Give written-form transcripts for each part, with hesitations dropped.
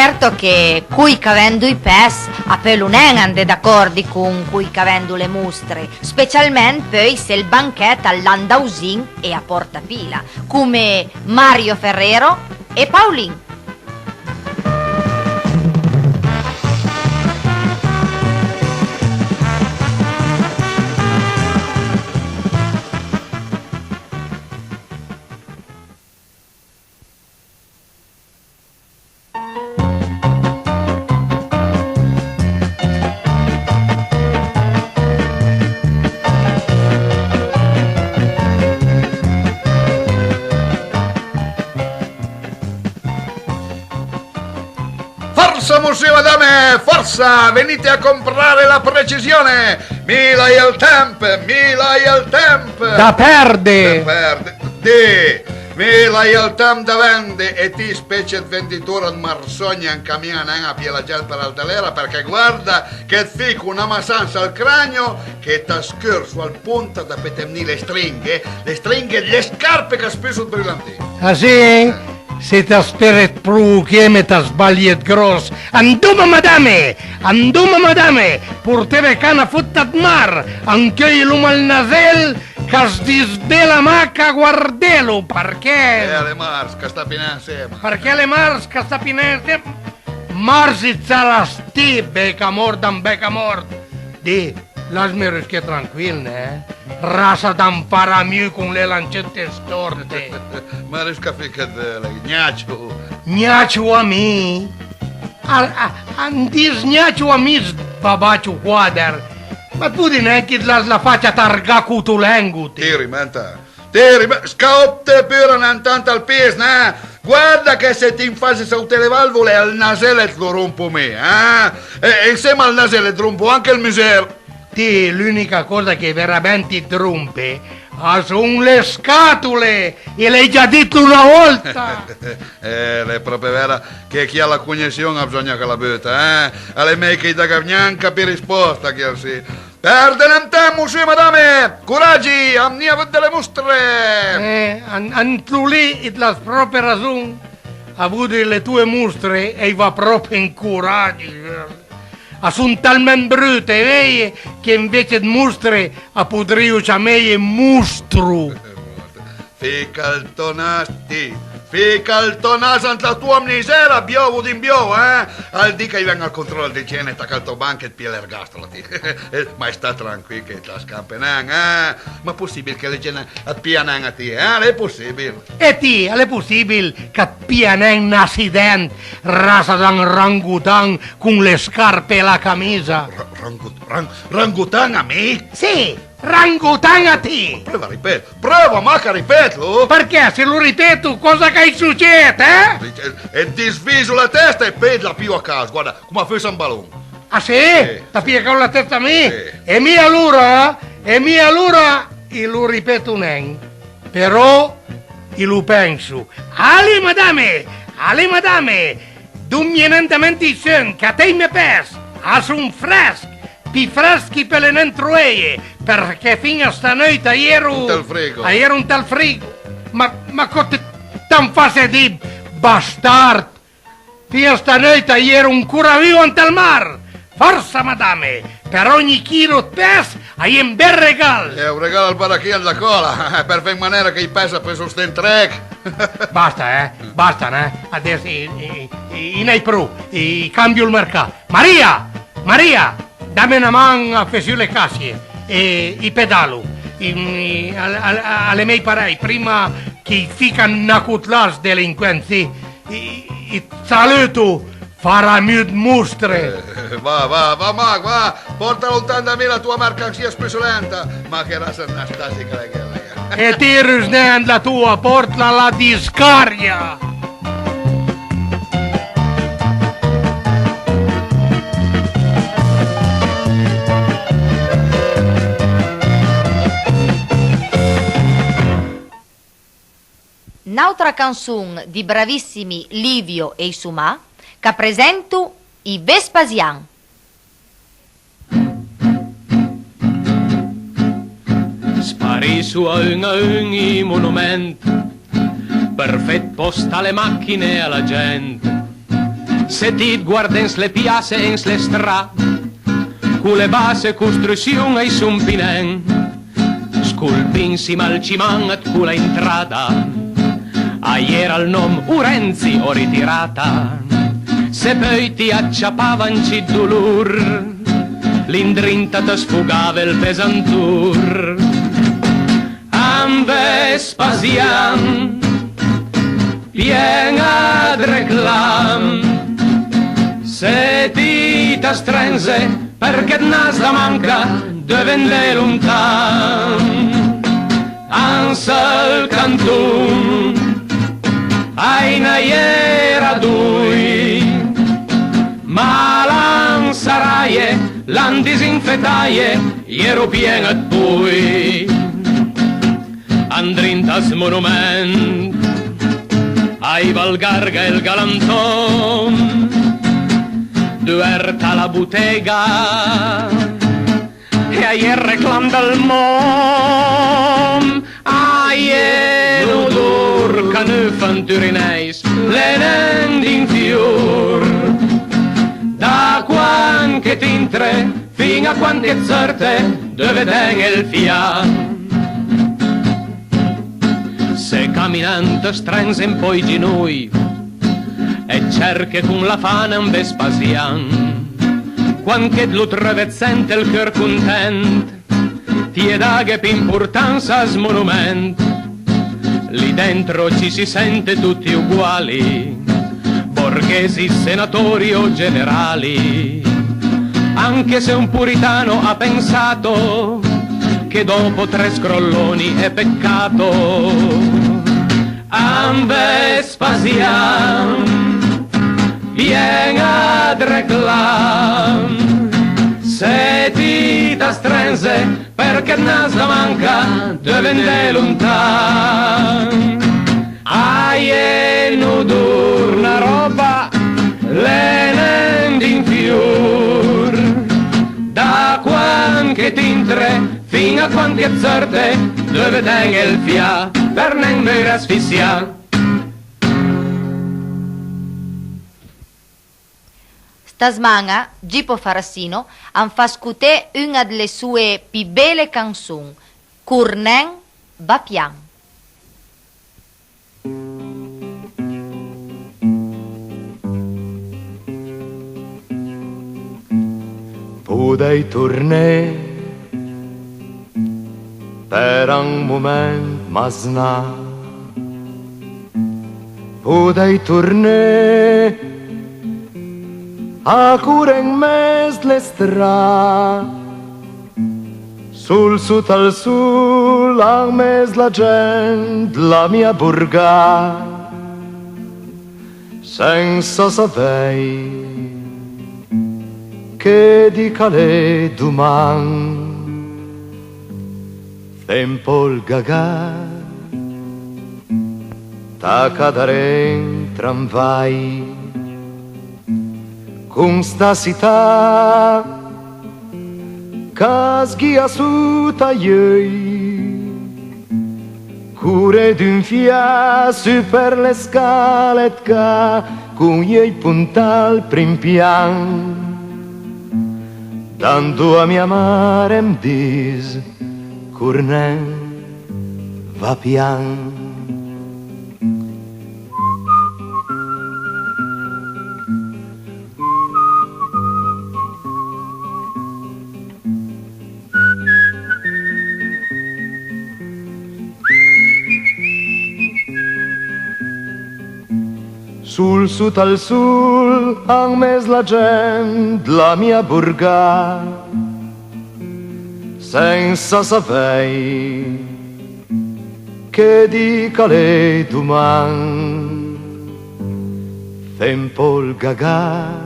certo che cui cavendo i pes a pelo non ande d'accordi con cui cavendo le mustre, specialmente poi se il banchetto all'andausin e a portapila, come Mario Ferrero e Paolin. Forza, museo, madame, forza, venite a comprare la precisione. Mila e il tempo, mila e il tempo. Da perde. Mila e il tempo da vende e ti specie venditore di marsogna in camione a piena gel per altalera perché guarda che fico una massanza al cranio che t'ha scurso al punto da petemni le stringhe le scarpe che spesso brillanti. Ah sì? Se ti speret pru che ti sbagliet gross. Anduma madame, portere cana fottat mar, anche l'um al nasel, cas disbela maca guardelo, perché? Le mars che sta pinense. Perché le mars che sta pinense? Marzitza la sti, beca mort. Di, lasmi rische tranquille, Rasa dan paramiu con le lancette storte. Ma risca fica delle, gnaccio. Gnaccio a me? Andis gnaccio a me sbabaciu quader. Ma tu di neanche la faccia targa cu tu lenguti. Ti rimenta. Scotte pure un tanto al pes, ne? Guarda che se ti infasi tutte le valvole al naselle lo rompo me, E insieme al naselle rompo anche il misero. Ti, l'unica cosa che veramente rompe sono le scatole, e l'hai già detto una volta. È proprio vera che chi ha la cognizione bisogna che la butta, Alle me che da neanche per risposta che si. Perde non tempo, sì, madame! Coraggi, amnia a delle mostre! Tu lì, e la propria ragione, ha avuto le tue mostre e va proprio in coraggio. Sono talmente brutte, vedi, che invece di mostre a podrio a me è mostro. Fica il tonasti la tua misera, biovo di bio, Al di che venga al controllo di igiene, tacca il tuo banco e pia l'ergastolo. Ma sta tranquillo che la scampenan, Ma è possibile che le gente pianan a te, È possibile. E ti, è possibile che pianan un accidente, rasa da un rangutan con le scarpe e la camicia? Rangutan a me? Sì! Rangutan a te! Prova, ma che ripeto! Perché se lo ripeto, cosa che succede, E ti sviso la testa e pedla più a casa, guarda, come fosse un ballone. Ah sì? Ti piega la testa a me? Sì. E mia allora, e lo ripeto non. Però, e lo penso. Ale madame, dummienentemente sen, che a te mi pes, un fresco. Pi freschi per le nentroeie, perché fino a stanotte ero un tal frigo. Ma cotte tan fase di bastard. Fino a stanotte ero un curavivo ante al mar. Forza, madame, per ogni chilo di pes hai un bel regalo. È un regalo al baracchino da cola, per fare in maniera che i pesa per sostenere. Basta, Adesso in hai pro, cambio il mercato. Maria! Dammi una mano a fare le cassie e i pedalo. Alle miei parei, prima che ficano una cutlas delinquenti, i saluto farà mostre. Va, porta lontano da me la tua mercanzia spesolenta, ma che rasa anastasica la E ti rusnean la tua, portala alla discaria. Un'altra canzone di bravissimi Livio e Isumà che presento i Vespasian. Spari su a un i monumenti per fet posta alle macchine e alla gente. se ti guardens le piazze e le strade, cu le base costruzione e son pinen, sculpinsi mal cimangat cu la entrata, aiera al nom Urenzi o ritirata, se poi ti acciappavan ci dolor, l'indrinta te sfugava il pesantur. Am Vespasian, piena de reclam, se ti ta strenze perché nas da manca de vende lontan. Ansel cantun, aina iera dui, ma l'an saraie, l'an disinfetaie, iero piena pui. Andrintas monument, ai Valgarga il galanton, duerta la bottega, e ai il reclam del mom, ai l'odor che ne fan turineis, l'enen in fior, da quan che t'intre, fin a quan che zerte, dove den il fiat. Se camminante strengen poi ginui e cerche con la fana un Vespasian, quanche lo travezzente il cœur content, ti daghe più importanza al monument. Lì dentro ci si sente tutti uguali, borghesi, senatori o generali, anche se un puritano ha pensato che dopo 3 scrolloni è peccato. Am Vespasian, vien ad reclam, se ti ta strenze perché nas da manca de vende lontan. Ai e nudur una roba, l'enen din fior, da quan che t'intre, fin a quanti azzarte, dove den il fia, per non mi asfissia. Stasmana, Gipo Farassino han fa scutè una delle sue più belle canzoni, Curnen va pian. Podei tornar per un moment masnar, podei tornar a curar més l'estrà, sul sud al sul a més la gent la mia burgà, sense saber che di calè duman tempo il gagà ta cadere in tramvai con sta città che sghia su tagliei cure d'un fia su per le scale ca con i puntal prim pian dando a mia mare m dis Curnen va pian. Sul sud al sul han mes la gent la mia burgà, senza saper che di calè duman tempo il gagà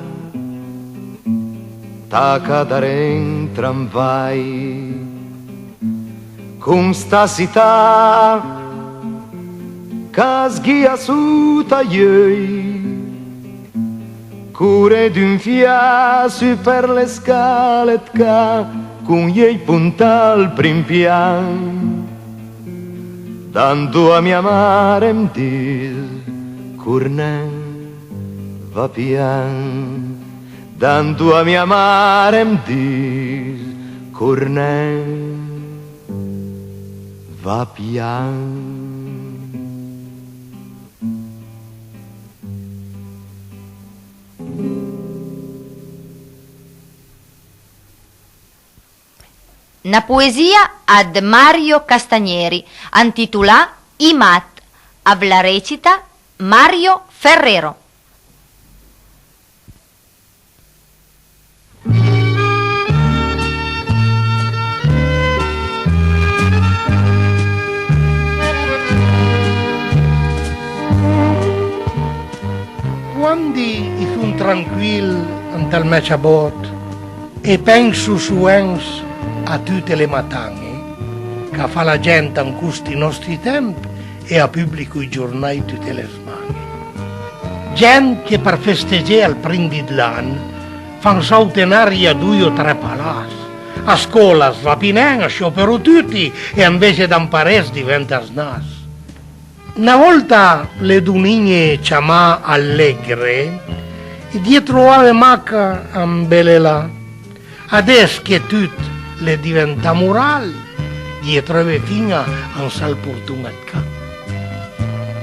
ta cadere in tramvai con sta città che sghia su tagliei cure d'un fia su per le scale ca con i puntal prim pian dando a mia mare m dis Curnen va pian, tanto a mia mare mi dis, cornen, va pian. Una poesia ad Mario Castagneri, intitolata I Mat, la recita Mario Ferrero. Quando sono tranquillo nel mechabot e penso su ens a tutte le mattane che fa la gente in questi nostri tempi e a pubblico i giornali tutte le settimane. Gente che per festeggiare il primo dell'anno fanno saltenare a 2 o 3 palazzi. A scuola svapinano, sciopero tutti e invece da imparare diventa snas. Una volta le donine chiamà allegre e dietro alle macca ambelelà. Adesso che tutte le diventa morale, dietro le fino a un salportunatca.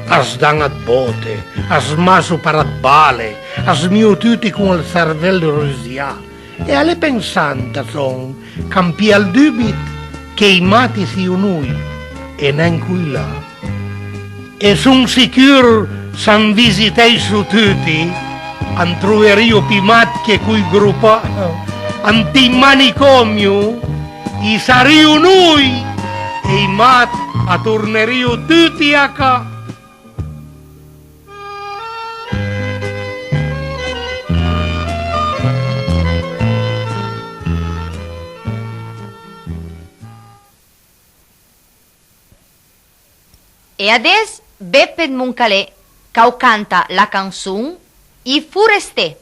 A sdanat bote, a smaso parat bale, a smio tutti con il cervello rosia. E alle pensanti son, campia il dubito che i mati siano noi e non qui là. E son sicuro s'an visitei su tutti, an troverio più matti che cui gruppa antimanicomio, i sario noi e i mat a tornerio tutti a ca. E adesso Beppe Muncalè, che canta la canzone I Fureste.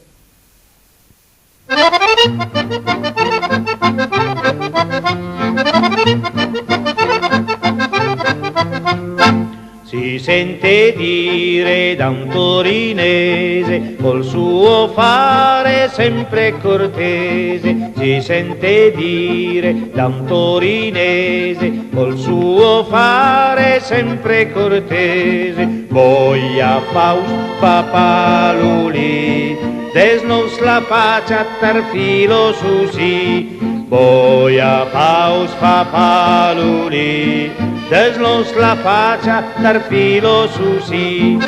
Si sente dire da un torinese, col suo fare sempre cortese. Si sente dire da un torinese, col suo fare sempre cortese. Voglia Faust papaluli, desnos la faccia tar filo su si. Voglia Faust papaluli, desnos la faccia tar filo su si.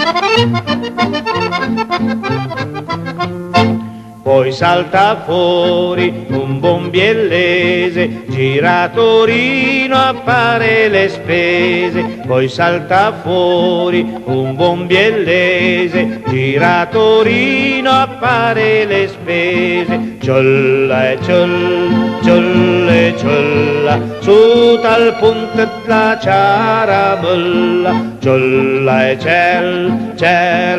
Poi salta fuori un bombiellese, gira a Torino a fare le spese. Poi salta fuori un bombiellese, gira a Torino a fare le spese. Ciolla e ciolla e ciolla, su tal punto la ciaramolla. Ciolla e ciel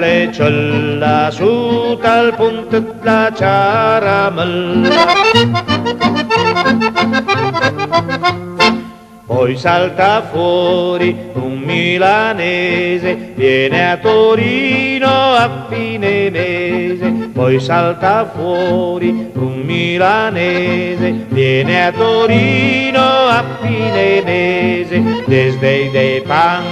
e ciolla, su tal punto la ciaramolla. Poi salta fuori un milanese, viene a Torino a fine mese. Poi salta fuori un milanese, viene a Torino a fine mese. Desdei de pan,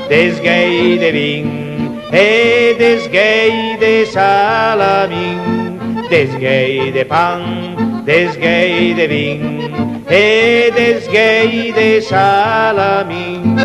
desgei de vin, e desgei de salamin. Desgei de pan, desgei de vin, e desgei de salamin.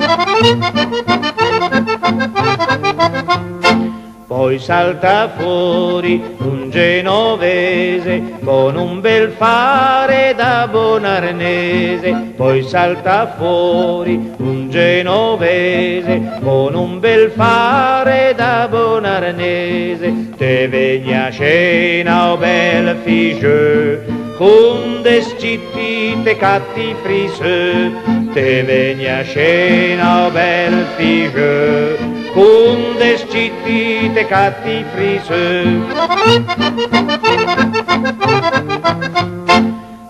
Poi salta fuori un genovese con un bel fare da buon arnese. Poi salta fuori un genovese con un bel fare da buon arnese. Te vegna scena o bel figlio con descittite catti friseux. Te vegna scena o bel figlio con descittite catti friseux.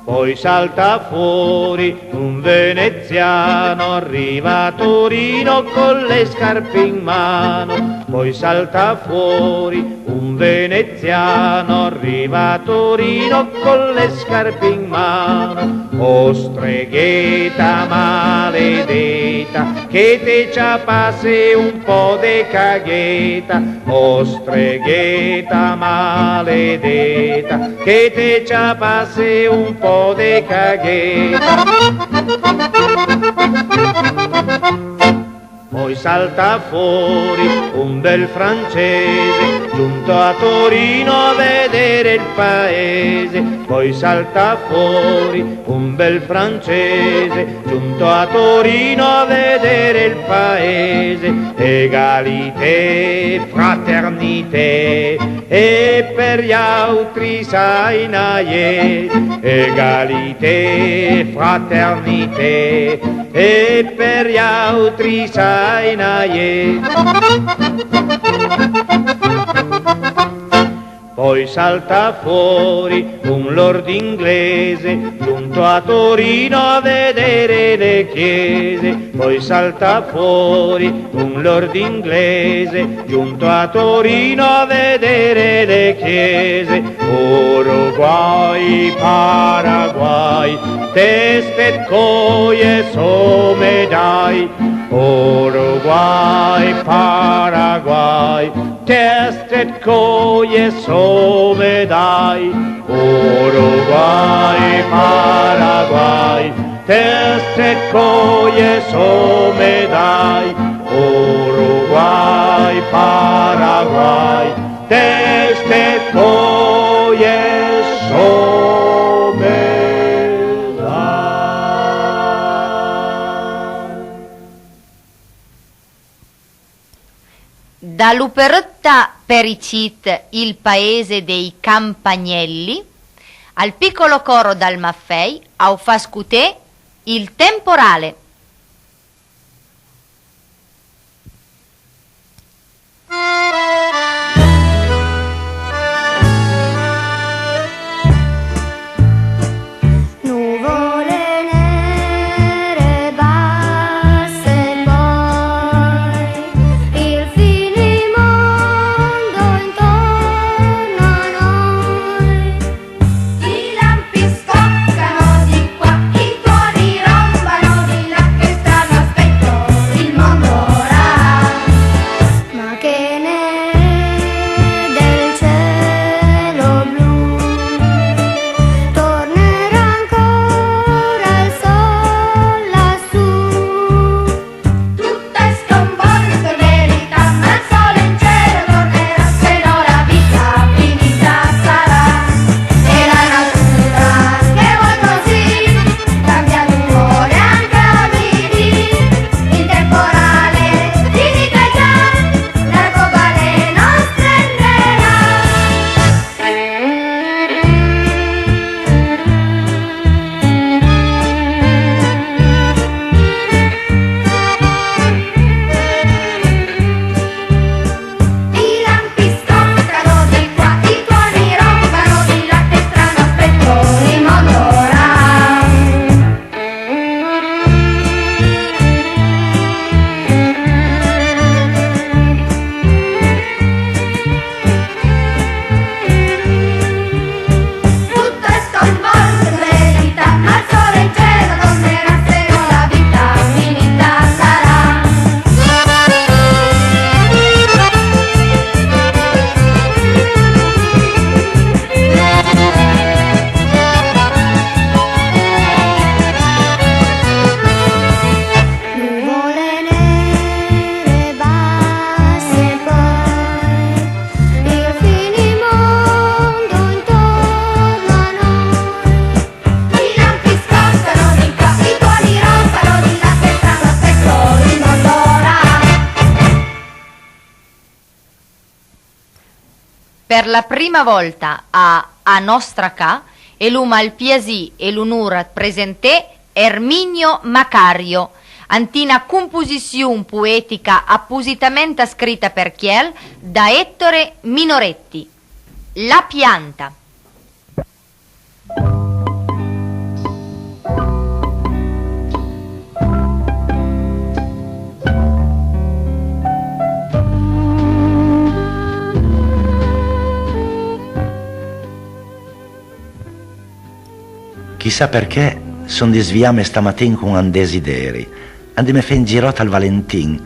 Poi salta fuori un veneziano, arriva a Torino con le scarpe in mano. poi salta fuori un veneziano, arriva a Torino con le scarpe in mano. Oh streghetta maledetta, che te ciapasse un po' de caghetta. Oh streghetta maledetta, che te ciapasse un po' de caghetta. Poi salta fuori un bel francese, giunto a Torino a vedere il paese. Poi salta fuori un bel francese, giunto a Torino a vedere il paese. Egalité, fraternité, e per gli altri sai naie. Egalité, fraternité, e per gli altri sai naie. Poi salta fuori un lord inglese, giunto a Torino a vedere le chiese. Poi salta fuori un lord inglese, giunto a Torino a vedere le chiese. Uruguay, Paraguay, testet coie somedai. Uruguay, Paraguay, testet coie somedai. Uruguay, Paraguay, testet coie somedai. Uruguay, Paraguay, testet coie somedai. Da Luperotta Pericit, il paese dei campagnelli, al piccolo coro dal Maffei, au Fascutè, il temporale. Nuvole nere basse poi, il finimondo intorno a noi. I lampi scoccano di qua, i tuoni rombano di là, che strano aspetto il mondo ora. Ma che ne è del cielo blu? Tornerà ancora il sol lassù. Tutto è sconvolto in verità, ma il sole in cielo tornerà, se no la vita finita sarà. E la natura che vuoi così cambia d'umore anche ogni dì. Il temporale ti dica già, l'arcobaleno strenderà. I lampi scoccano di qua, i tuoni rompano di là, che strano aspetto il mondo ora. Tutto è sconvolto in verità, ma il sole in cielo tornerà, se no la vita finita sarà. Nuvole nere basse poi, il finimondo intorno a noi. I lampi scoccano di qua, i tuoni rompano di là, che strano aspetto il mondo ora. Per la prima volta a nostra ca, e l'uma al piasi e l'unura presenté Erminio Macario, antina composizione poetica appositamente scritta per Chiel da Ettore Minoretti. La pianta. Chissà perché son disviame stamattina con un desideri. Andime fe in girota al Valentin,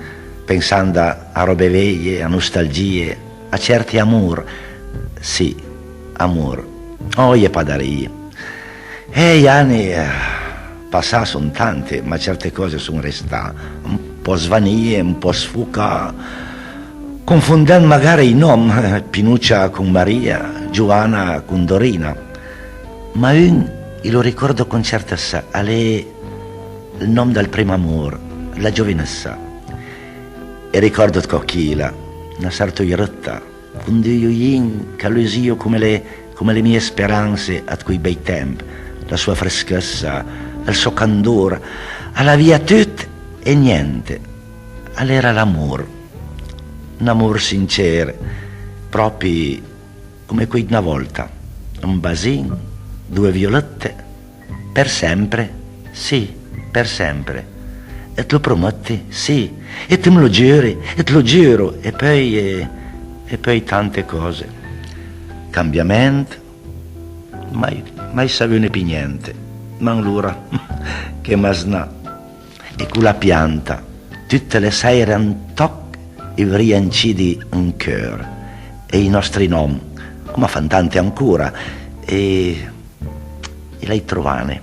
pensando a robe veglie, a nostalgie, a certi amor. Sì, amor. Oh, e padarie. E gli anni passati sono tanti, ma certe cose sono restate. Un po' svanie, un po' sfuca, confondendo magari i nomi, Pinuccia con Maria, Giovanna con Dorina. Ma io lo ricordo con certezza, è il nome del primo amore, la giovinezza. E ricordo Cocchila, una certa irretta, quando io calosio come le mie speranze a quei bei tempi, la sua freschezza, il suo candore, alla via tutto e niente. All'era l'amore, un amore sincero, proprio come qui una volta, un basin, 2 violette, per sempre, sì, per sempre. E te lo prometti, sì, e te me lo giuri, e te lo giuro, e poi tante cose. Cambiamento, mai sapevano più niente, ma allora, che masnà. E con la pianta, tutte le sere un toc e riancidi un cœur, e i nostri nomi, come fanno tanti ancora, e lei trovane.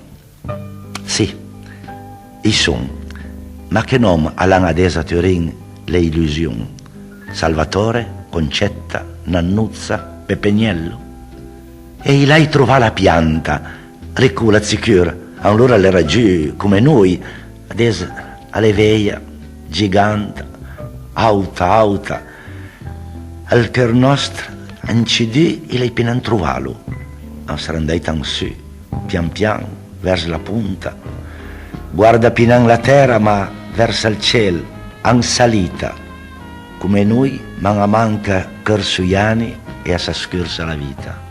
Sì, i son. Ma che nome all'hanno adesa Turin le illusioni? Salvatore, Concetta, Nannuzza, Pepegnello. E lei trova la pianta, ricula sicura, allora l'era giù come noi, adesa alle veia, gigante, auta, al cœur nostro, ancidì e lei piena trovalo. Non sarà andata in su, pian pian, verso la punta. Guarda pinan la terra, ma verso il cielo, an salita, come noi, ma manca corsuiani e a s'ascursa la vita.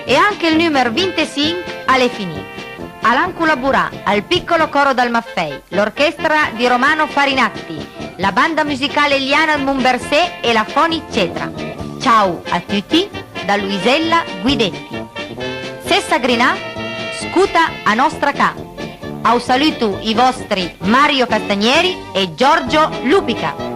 E anche il numero 25 alle finì. Alan collaborà al piccolo coro dal Maffei, l'orchestra di Romano Farinatti, la banda musicale Liana Mumbersè e la Foni Cetra. Ciao a tutti da Luisella Guidetti. Sessa Grinà, scuta a nostra ca. Au saluto i vostri Mario Castagneri e Giorgio Lupica.